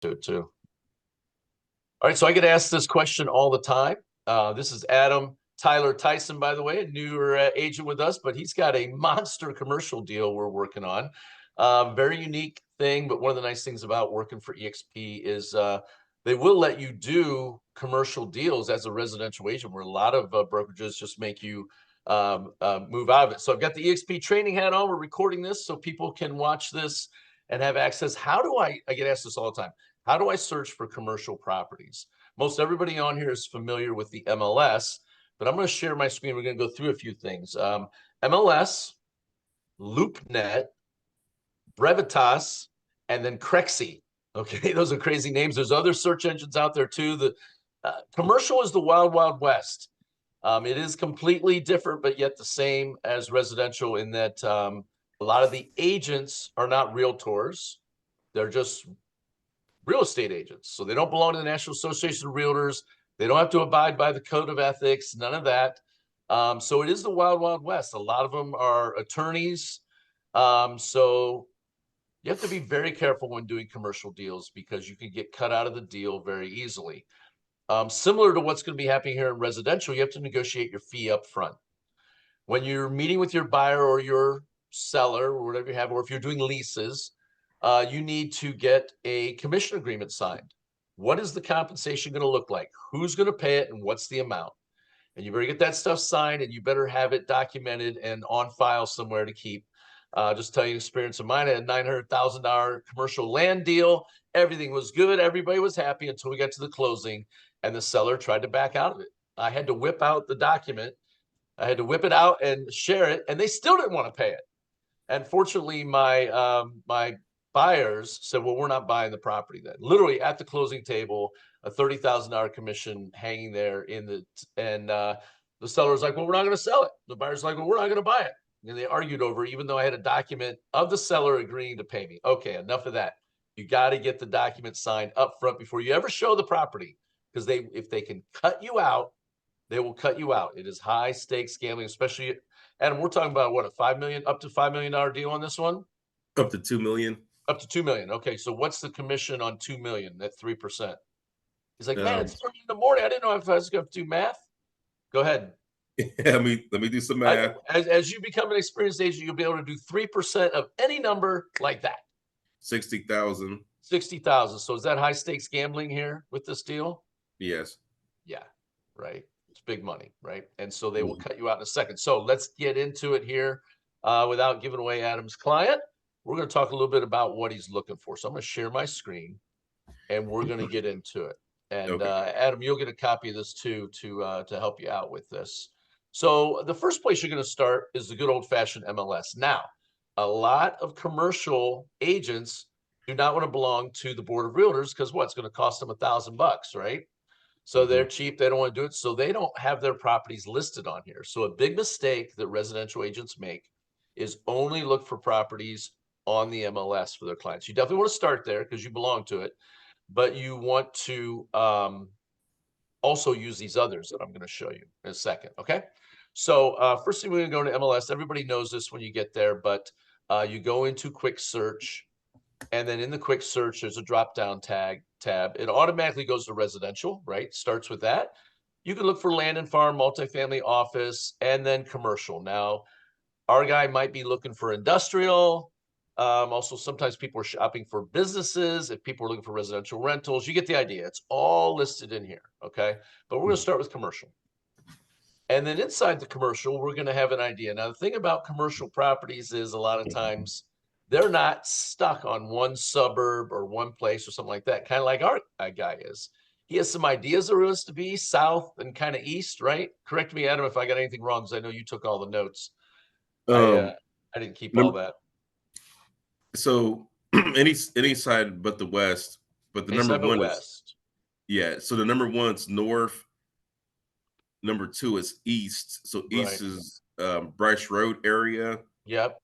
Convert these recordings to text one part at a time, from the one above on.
to it too. All right, so I get asked this question all the time. This is Adam Tyler Tyson, by the way, a newer agent with us, but he's got a monster commercial deal we're working on. Very unique thing, but one of the nice things about working for EXP is they will let you do commercial deals as a residential agent, where a lot of brokerages just make you move out of it. So I've got the EXP training hat on. We're recording this so people can watch this and have access. How do I get asked this all the time. How do I search for commercial properties? Most everybody on here is familiar with the MLS, but I'm going to share my screen. We're going to go through a few things. MLS, LOOPNET, BREVITAS, and then CREXI. Okay, those are crazy names. There's other search engines out there too. The commercial is the wild, wild west. It is completely different, but yet the same as residential in that a lot of the agents are not realtors. They're just real estate agents. So they don't belong to the National Association of Realtors. They don't have to abide by the code of ethics, none of that. So it is the wild, wild west. A lot of them are attorneys. So you have to be very careful when doing commercial deals because you can get cut out of the deal very easily. Similar to what's going to be happening here in residential, you have to negotiate your fee up front. When you're meeting with your buyer or your seller or whatever you have, or if you're doing leases, you need to get a commission agreement signed. What is the compensation going to look like? Who's going to pay it and what's the amount? And you better get that stuff signed and you better have it documented and on file somewhere to keep. Just tell you an experience of mine. I had a $900,000 commercial land deal. Everything was good. Everybody was happy until we got to the closing and the seller tried to back out of it. I had to whip out the document. I had to whip it out and share it, and they still didn't want to pay it. And fortunately, my my buyers said, well, we're not buying the property then. Literally at the closing table, a $30,000 commission hanging there in the, and the seller's like, well, we're not going to sell it. The buyer's like, well, we're not going to buy it. And they argued over, even though I had a document of the seller agreeing to pay me. Okay, enough of that. You got to get the document signed up front before you ever show the property, because if they can cut you out, they will cut you out. It is high stakes gambling, especially, Adam, we're talking about what, up to $5 million deal on this one? Up to 2 million. Up to 2 million. Okay, so what's the commission on 2 million at 3%? He's like, man, it's 30 in the morning. I didn't know if I was going to do math. Go ahead. Yeah, let me do some math. As you become an experienced agent, you'll be able to do 3% of any number like that. 60,000. 60,000. So is that high stakes gambling here with this deal? Yes. Yeah, right. It's big money, right? And so they will cut you out in a second. So let's get into it here without giving away Adam's client. We're going to talk a little bit about what he's looking for. So I'm going to share my screen and we're going to get into it. And okay. Adam, you'll get a copy of this too to help you out with this. So the first place you're going to start is the good old fashioned MLS. Now, a lot of commercial agents do not want to belong to the board of realtors because what's going to cost them $1,000, right? So they're cheap. They don't want to do it. So they don't have their properties listed on here. So a big mistake that residential agents make is only look for properties on the MLS for their clients. You definitely want to start there because you belong to it, but you want to also use these others that I'm going to show you in a second. Okay. So first thing we're going to go to MLS. Everybody knows this when you get there, but you go into quick search, and then in the quick search, there's a drop down tab. It automatically goes to residential, right? Starts with that. You can look for land and farm, multifamily, office, and then commercial. Now, our guy might be looking for industrial. Also, sometimes people are shopping for businesses. If people are looking for residential rentals, you get the idea. It's all listed in here, okay? But we're going to start with commercial. And then inside the commercial, we're going to have an idea. Now, the thing about commercial properties is a lot of times they're not stuck on one suburb or one place or something like that, kind of like our guy is. He has some ideas of where it's to be, south and kind of east, right? Correct me, Adam, if I got anything wrong, because I know you took all the notes. I didn't keep all that. So any side but the west, but the number one is, yeah. So the number one's north. Number two is east. So east is Bryce Road area. Yep.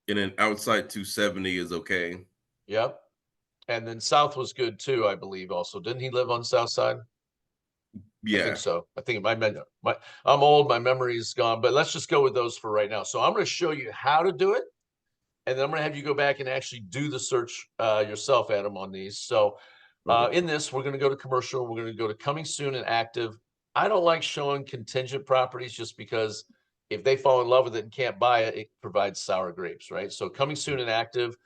And then outside 270 is okay. Yep. And then south was good too, I believe. Also, didn't he live on south side? Yeah, I think so. I think I'm old, my memory is gone, but let's just go with those for right now. So I'm going to show you how to do it, and then I'm going to have you go back and actually do the search yourself, Adam, on these. So Okay. In this, we're going to go to commercial. We're going to go to coming soon and active. I don't like showing contingent properties just because if they fall in love with it and can't buy it, it provides sour grapes, right? So coming soon and active.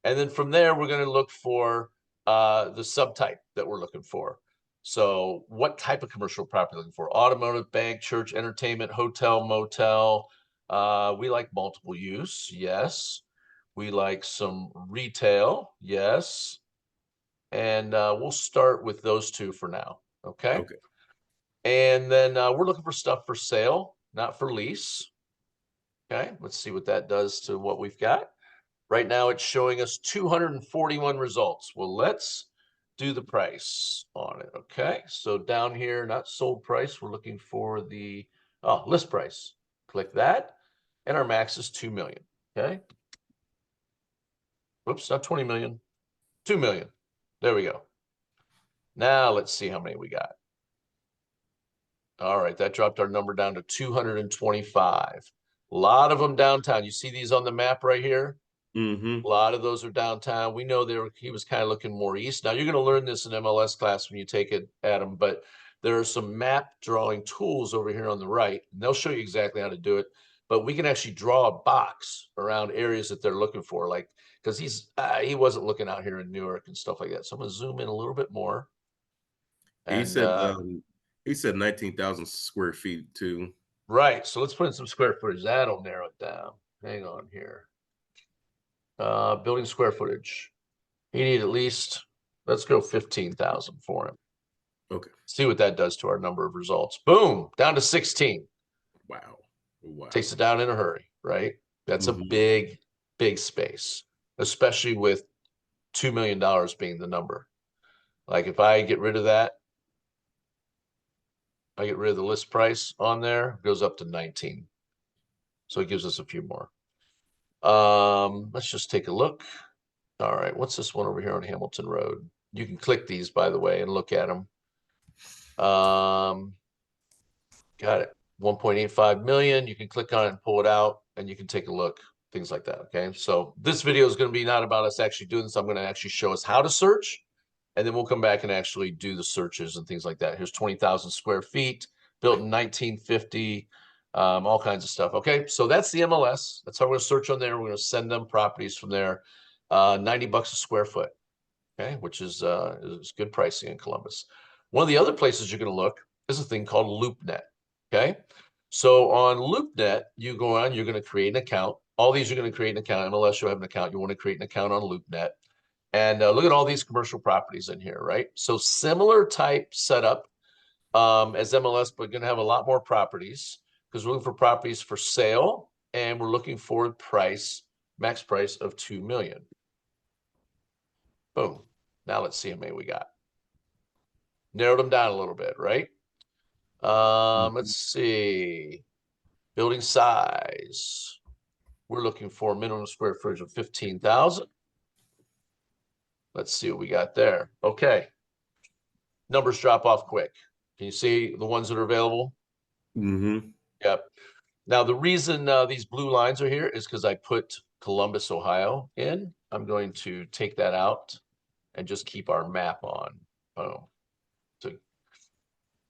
And then from there, we're going to look for the subtype that we're looking for. So what type of commercial property looking for? Automotive, bank, church, entertainment, hotel, motel. We like multiple use. Yes. We like some retail. Yes. And we'll start with those two for now. Okay. Okay. And then we're looking for stuff for sale, not for lease. Okay. Let's see what that does to what we've got. Right now, it's showing us 241 results. Well, let's do the price on it. Okay. So down here, not sold price. We're looking for the list price. Click that. And our max is 2 million. Okay. Whoops, not 20 million, 2 million. There we go. Now let's see how many we got. All right, that dropped our number down to 225. A lot of them downtown. You see these on the map right here? Mm-hmm. A lot of those are downtown. We know he was kind of looking more east. Now you're going to learn this in MLS class when you take it, Adam, but there are some map drawing tools over here on the right, and they'll show you exactly how to do it. But we can actually draw a box around areas that they're looking for, like because he wasn't looking out here in Newark and stuff like that. So I'm going to zoom in a little bit more. He And said 19,000 square feet too. right, so let's put in some square footage. That'll narrow it down. Hang on here. Building square footage. He need at least, let's go 15,000 for him. Okay. See what that does to our number of results. Boom, down to 16. Wow. Wow. Takes it down in a hurry, right? That's a big, big space, especially with $2 million being the number. Like if I get rid of that, I get rid of the list price on there, it goes up to 19. So it gives us a few more. Let's just take a look. All right, what's this one over here on Hamilton Road? You can click these, by the way, and look at them. Got it. 1.85 million. You can click on it and pull it out, and you can take a look, things like that. Okay. So this video is going to be not about us actually doing this. I'm going to actually show us how to search, and then we'll come back and actually do the searches and things like that. Here's 20,000 square feet, built in 1950, all kinds of stuff. Okay. So that's the MLS. That's how we're going to search on there. We're going to send them properties from there. $90 a square foot. Okay. Which is good pricing in Columbus. One of the other places you're going to look is a thing called LoopNet. Okay. So on LoopNet, you go on, you're going to create an account. All these are going to create an account. MLS, you'll have an account. You want to create an account on LoopNet. And look at all these commercial properties in here, right? So similar type setup as MLS, but going to have a lot more properties because we're looking for properties for sale and we're looking for price, max price of 2 million. Boom. Now let's see how many we got. Narrowed them down a little bit, right? Let's see. Building size. We're looking for minimum square footage of 15,000. Let's see what we got there. Okay. Numbers drop off quick. Can you see the ones that are available? Mm-hmm. Yep. Now, the reason these blue lines are here is because I put Columbus, Ohio in. I'm going to take that out and just keep our map on. Oh, so it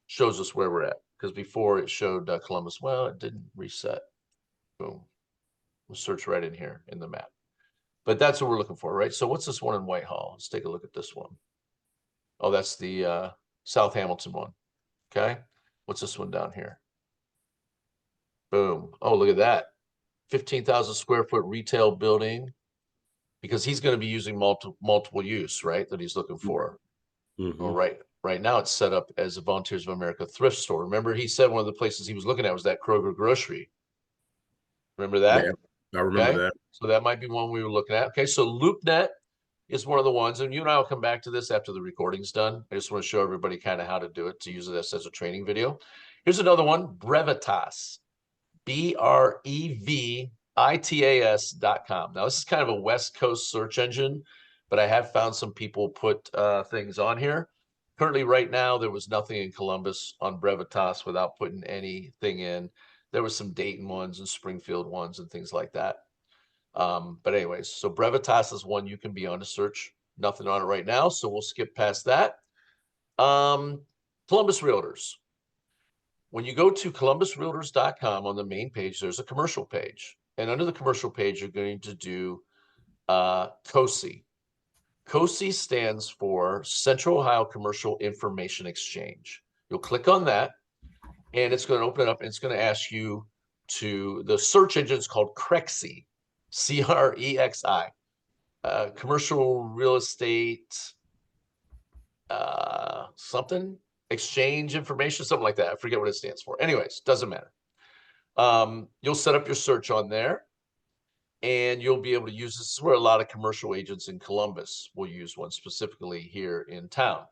shows us where we're at. Because before it showed Columbus. Well, it didn't reset. Boom. We'll search right in here in the map. But that's what we're looking for, right? So what's this one in Whitehall? Let's take a look at this one. Oh, that's the South Hamilton one. Okay. What's this one down here? Boom. Oh, look at that. 15,000 square foot retail building because he's going to be using multiple use, right? That he's looking for. All right. Right now it's set up as a Volunteers of America thrift store. Remember, he said one of the places he was looking at was that Kroger grocery. Remember that? Yeah, I remember that. So that might be one we were looking at. Okay, so LoopNet is one of the ones, and you and I will come back to this after the recording's done. I just want to show everybody kind of how to do it, to use this as a training video. Here's another one, BREVITAS, BREVITAS.com. Now, this is kind of a West Coast search engine, but I have found some people put things on here. Currently, right now, there was nothing in Columbus on BREVITAS without putting anything in. There was some Dayton ones and Springfield ones and things like that. But anyways, so BREVITAS is one you can be on to search. nothing on it right now, so we'll skip past that. Columbus Realtors. When you go to columbusrealtors.com, on the main page, there's a commercial page. And under the commercial page, you're going to do COSI. COSI stands for Central Ohio Commercial Information Exchange. You'll click on that, and it's going to open it up, and it's going to ask you to, the search engine is called CREXI, CREXI, Commercial Real Estate something, exchange information, something like that. I forget what it stands for. Anyways, doesn't matter. You'll set up your search on there, and you'll be able to use this. Is where a lot of commercial agents in Columbus will use one, specifically here in town.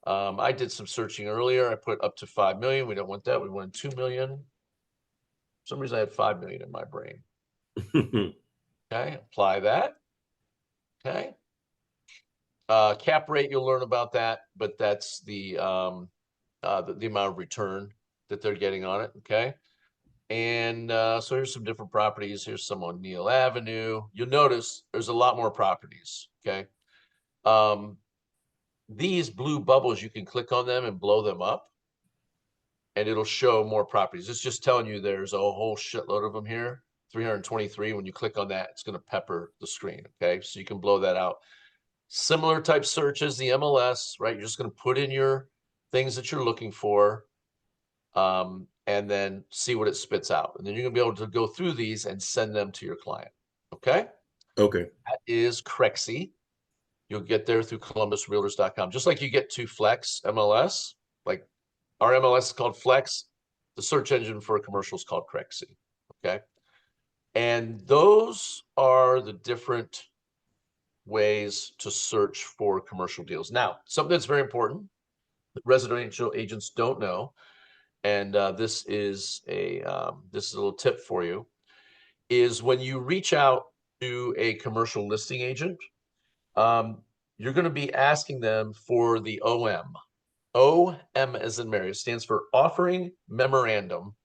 I did some searching earlier. I put up to 5 million. We don't want that. We want 2 million. For some reason I had 5 million in my brain. Okay, apply that. Okay. Cap rate, you'll learn about that, but that's the amount of return that they're getting on it. Okay. And so here's some different properties. Here's some on Neal Avenue. You'll notice there's a lot more properties. Okay. These blue bubbles, you can click on them and blow them up, and it'll show more properties. It's just telling you there's a whole shitload of them here. 323. When you click on that, it's going to pepper the screen. Okay. So you can blow that out. Similar type searches, the MLS, right? You're just going to put in your things that you're looking for, and then see what it spits out. And then you're going to be able to go through these and send them to your client. Okay? Okay. That is CREXI. You'll get there through columbusrealtors.com. Just like you get to Flex MLS, like our MLS is called Flex. The search engine for commercials called CREXI. Okay? And those are the different ways to search for commercial deals. Now, something that's very important that residential agents don't know, and this is a little tip for you, is when you reach out to a commercial listing agent, you're going to be asking them for the OM. OM as in Mary, stands for offering memorandum,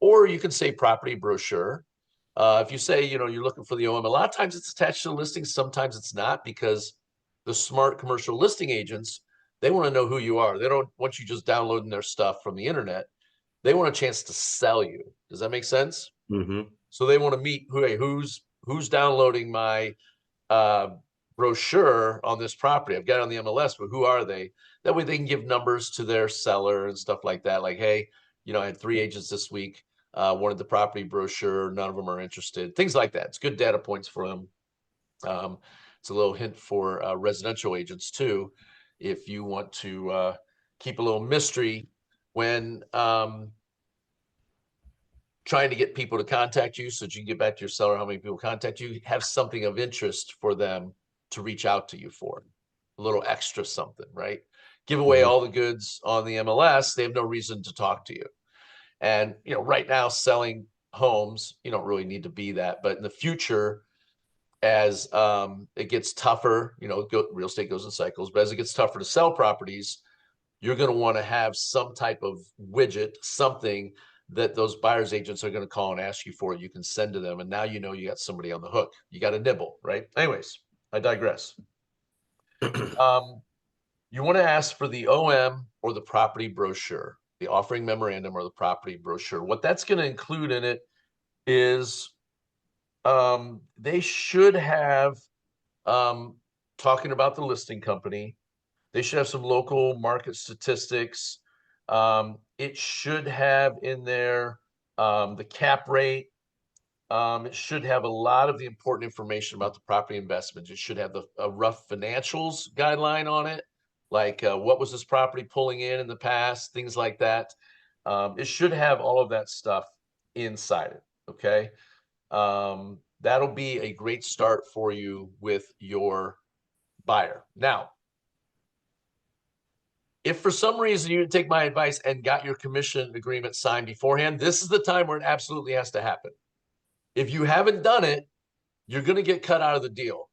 or you can say property brochure. If you say, you're looking for the OM, a lot of times it's attached to the listing. Sometimes it's not, because the smart commercial listing agents, they want to know who you are. They don't want you just downloading their stuff from the internet. They want a chance to sell you. Does that make sense? Mm-hmm. So they want to meet who's downloading my brochure on this property. I've got it on the MLS, but who are they? That way they can give numbers to their seller and stuff like that. Like, hey, I had 3 agents this week. Wanted the property brochure. None of them are interested. Things like that. It's good data points for them. It's a little hint for residential agents too, if you want to keep a little mystery when trying to get people to contact you, so that you can get back to your seller how many people contact you. Have something of interest for them to reach out to you for. A little extra something, right? Give away all the goods on the MLS. They have no reason to talk to you. And, right now, selling homes, you don't really need to be that. But in the future, as it gets tougher, real estate goes in cycles, but as it gets tougher to sell properties, you're going to want to have some type of widget, something that those buyers agents are going to call and ask you for. You can send to them. And now you got somebody on the hook. You got a nibble, right? Anyways, I digress. You want to ask for the OM or the property brochure, the offering memorandum or the property brochure. What that's going to include in it is they should have talking about the listing company. They should have some local market statistics. It should have in there the cap rate. It should have a lot of the important information about the property investments. It should have a rough financials guideline on it, like what was this property pulling in the past, things like that. It should have all of that stuff inside it. Okay. That'll be a great start for you with your buyer. Now, if for some reason you didn't take my advice and got your commission agreement signed beforehand, this is the time where it absolutely has to happen. If you haven't done it, you're going to get cut out of the deal.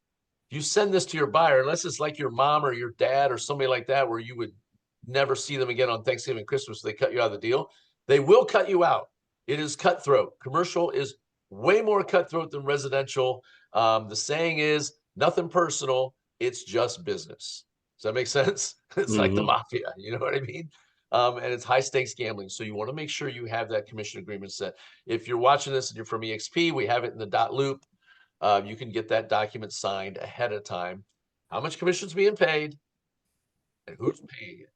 If you send this to your buyer, unless it's like your mom or your dad or somebody like that, where you would never see them again on Thanksgiving and Christmas, they cut you out of the deal, they will cut you out. It is cutthroat. Commercial is way more cutthroat than residential. The saying is nothing personal, It's just business. Does that make sense? It's like the mafia, you know what I mean? And it's high stakes gambling. So you want to make sure you have that commission agreement set. If you're watching this and you're from EXP, we have it in the .loop. You can get that document signed ahead of time. How much commission's being paid and who's paying it?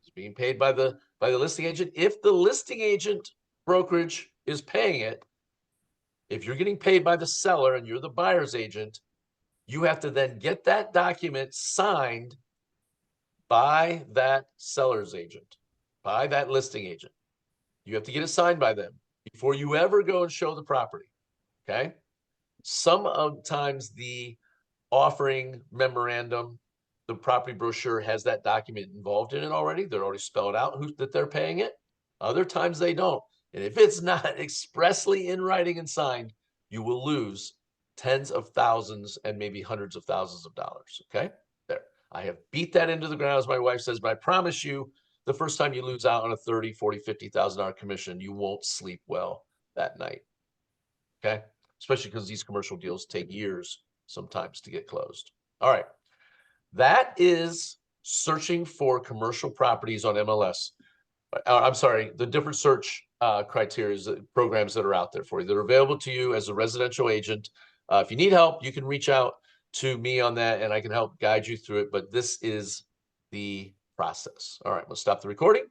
It's being paid by the listing agent. If the listing agent brokerage is paying it, if you're getting paid by the seller and you're the buyer's agent, you have to then get that document signed by that seller's agent, by that listing agent. You have to get it signed by them before you ever go and show the property. Okay. Sometimes the offering memorandum, the property brochure has that document involved in it already. They're already spelled out that they're paying it. Other times they don't. And if it's not expressly in writing and signed, you will lose tens of thousands and maybe hundreds of thousands of dollars. Okay. There. I have beat that into the ground, as my wife says, but I promise you, the first time you lose out on a $30,000, $40,000, $50,000 commission, you won't sleep well that night. Okay. Especially because these commercial deals take years sometimes to get closed. All right. That is searching for commercial properties on MLS. I'm sorry, the different search criteria, programs that are out there for you that are available to you as a residential agent. If you need help, you can reach out to me on that and I can help guide you through it. But this is the process. All right, we'll stop the recording.